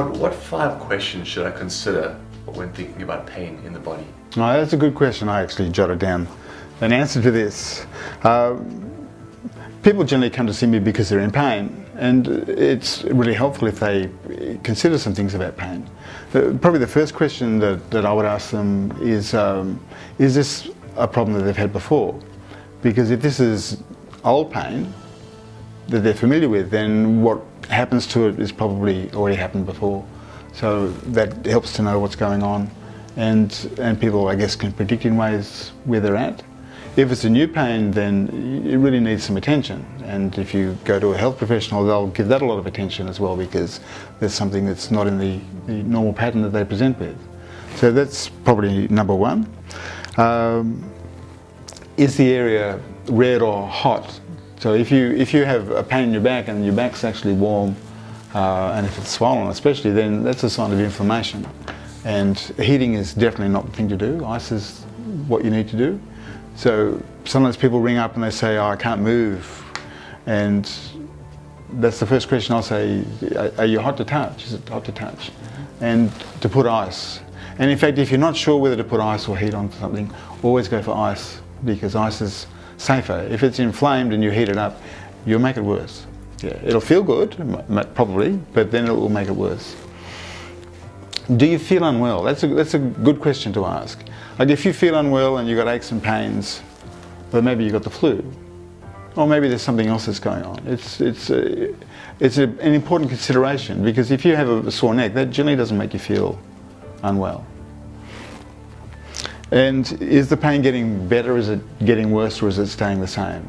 what 5 questions should I consider when thinking about pain in the body? No, that's a good question. I actually jotted down an answer to this. People generally come to see me because they're in pain, and it's really helpful if they consider some things about pain. Probably the first question that I would ask them is this a problem that they've had before? Because if this is old pain that they're familiar with, then what happens to it is probably already happened before. So that helps to know what's going on, and people, I guess, can predict in ways where they're at. If it's a new pain, then it really needs some attention, and if you go to a health professional, they'll give that a lot of attention as well, because there's something that's not in the normal pattern that they present with. So that's probably number one. Is the area red or hot? So if you have a pain in your back and your back's actually warm, and if it's swollen especially, then that's a sign of inflammation. And heating is definitely not the thing to do. Ice is what you need to do. So sometimes people ring up and they say, oh, I can't move. And that's the first question I'll say, are you hot to touch? Is it hot to touch? And to put ice. And in fact, if you're not sure whether to put ice or heat on something, always go for ice, because ice is safer. If it's inflamed and you heat it up, you'll make it worse. Yeah, it'll feel good, probably, but then it will make it worse. Do you feel unwell? That's a good question to ask. Like if you feel unwell and you've got aches and pains, but maybe you've got the flu, or maybe there's something else that's going on. It's an important consideration, because if you have a sore neck, that generally doesn't make you feel unwell. And is the pain getting better, is it getting worse, or is it staying the same?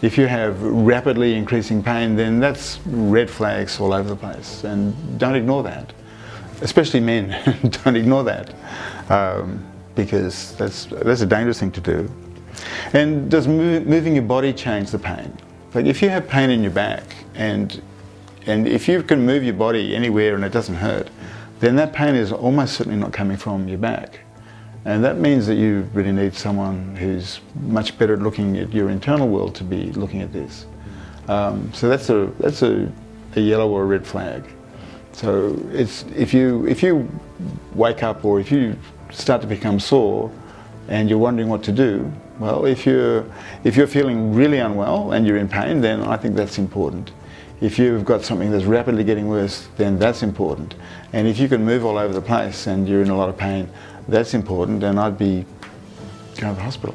If you have rapidly increasing pain, then that's red flags all over the place, and don't ignore that. Especially men, don't ignore that, because that's a dangerous thing to do. And does moving your body change the pain? Like if you have pain in your back, and if you can move your body anywhere and it doesn't hurt, then that pain is almost certainly not coming from your back. And that means that you really need someone who's much better at looking at your internal world to be looking at this. So that's a yellow or a red flag. So it's if you wake up, or if you start to become sore and you're wondering what to do, well, if you're feeling really unwell and you're in pain, then I think that's important. If you've got something that's rapidly getting worse, then that's important. And if you can move all over the place and you're in a lot of pain, that's important, and I'd be going to the hospital.